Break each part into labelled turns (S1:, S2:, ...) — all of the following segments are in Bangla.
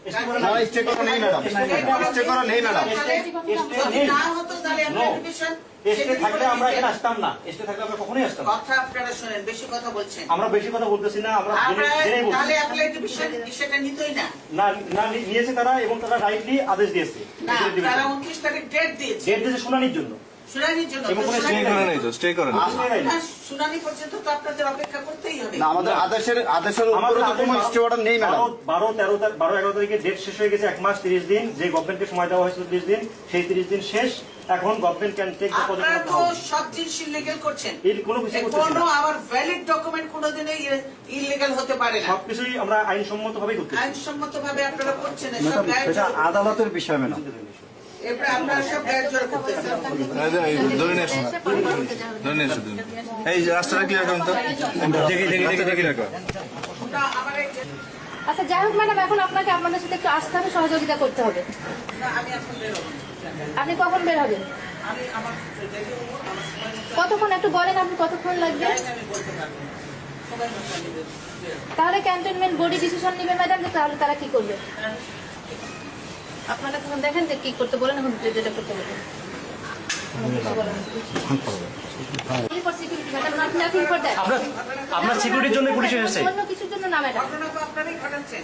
S1: স্টে করা নেই ম্যাডাম, স্টে করা নেই ম্যাডাম।
S2: এসে থাকলে আমরা এখানে আসতাম না, এসে থাকলে আমরা কখনোই আসতাম না।
S3: কথা আপনারা শুনেন, বেশি কথা বলছেন।
S2: আমরা বেশি কথা বলতেছি না, আমরা জেনেই বলছি।
S3: তাহলে অ্যাপ্লাইড বিষয়টা নিতই না।
S2: না নিয়েছে তারা, এবং তারা রাইটলি আদেশ দিয়েছে।
S3: না, তারা 29 তারিখ ডেট দিয়েছে।
S2: ডেট দিয়েছে শুনানির জন্য।
S3: শুনানির জন্য।
S2: এবং কোনো
S1: স্টে করে নাই তো, স্টে করে নাই।
S3: শুনানি পর্যন্ত তো আপনাদের অপেক্ষা করতেই হবে।
S1: না, আমাদের আদেশের উপরে তো কোনো স্টে অর্ডার নেই ম্যাডাম।
S2: 12-13 তারিখে ডেট শেষ হয়ে গেছে, 1 মাস 30 দিন। যে গভর্নমেন্টকে সময় দেওয়া হয়েছিল 30 দিন, সেই 30 দিন শেষ। এখন government can take the position
S3: আপনারা
S2: অফ
S3: তো সব জিনিস ইলিগাল করছেন।
S2: এর কোনো কিছু করতেছি
S3: কোনো
S2: না।
S3: আবার ভ্যালিড ডকুমেন্ট কোনোদিনই ইলিগাল হতে পারে না।
S2: সবকিছুই আমরা আইনসম্মতভাবেই করতেছি।
S3: আইনসম্মতভাবে আপনারা করছেন না, সব
S1: ম্যাডাম,
S3: গায়ের
S1: সেটা আদালতের বিষয় ম্যাডাম।
S3: এরপরে আপনারা সব গায়ের জোর করতেছেন।
S4: ধরে নিয়ে আসুন, ধরে নিয়ে আসুন। এই যে রাস্তাটা ক্লিয়ার করুন তো, দেখি রাখো।
S3: না, আবার এই যে-
S5: আচ্ছা যাই হোক ম্যাডাম, এখন আপনাকে আপনাদের সাথে একটু আসতে হবে, সহযোগিতা করতে হবে।
S3: না, আমি এখন বেরোবো।
S5: আপনি কখন বের হবেন?
S3: আমি আমার রেডি হবো, আমার সময় মতো
S5: কতক্ষণ একটু বলেন, আপনি কতক্ষণ লাগবে?
S3: আমি বলতে পারবো না। সময় মতো আমি বেরোবো।
S5: তাহলে ক্যান্টনমেন্ট বডি ডিসিশন নিবে ম্যাডাম, যে তাহলে তারা কি করবে? আপনারা তখন দেখেন যে কি করতে বলেন, এখন যেটা করতে বলেন।
S2: আপনার সিকিউরিটির জন্য পুলিশ এসেছে।
S5: অন্য কিছুর জন্য না ম্যাডাম।
S3: ঘটনা তো আপনারাই ঘটাচ্ছেন।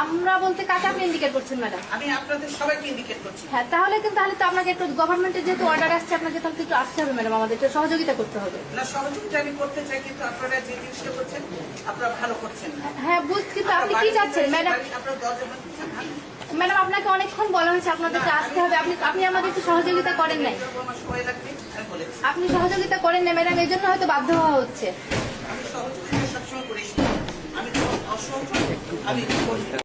S5: আমরা বলতে কাকে আপনি ইন্ডিকেট করছেন ম্যাডাম?
S3: আমি আপনাদের সবাইকে ইন্ডিকেট করছি।
S5: হ্যাঁ, তাহলে তো আপনাকে একটু গভর্নমেন্টের যেহেতু অর্ডার আসছে, আপনাকে তাহলে একটু আসতে হবে ম্যাডাম, আমাদের একটু সহযোগিতা করতে হবে।
S3: না, সহযোগিতা আমি করতে চাই, কিন্তু আপনারা যে জিনিসটা করছেন আপনারা ভালো করছেন না।
S5: হ্যাঁ বুঝছি, কিন্তু আপনি কি চাচ্ছেন ম্যাডাম?
S3: আপনারা দরজা বন্ধ করছেন, ভালো।
S5: ম্যাডাম আপনাকে অনেকক্ষণ বলা হয়েছে আপনাদেরকে আসতে হবে, আপনি আমাদের একটু সহযোগিতা করেন নাই।
S3: আমার সময় লাগবে, আমি বলেছি।
S5: আপনি সহযোগিতা করেন না ম্যাডাম, এই জন্য হয়তো বাধ্য হওয়া হচ্ছে।
S3: আমি সহযোগিতা সবসময় করিস না। আমি তো অসহযোগ আমি করি।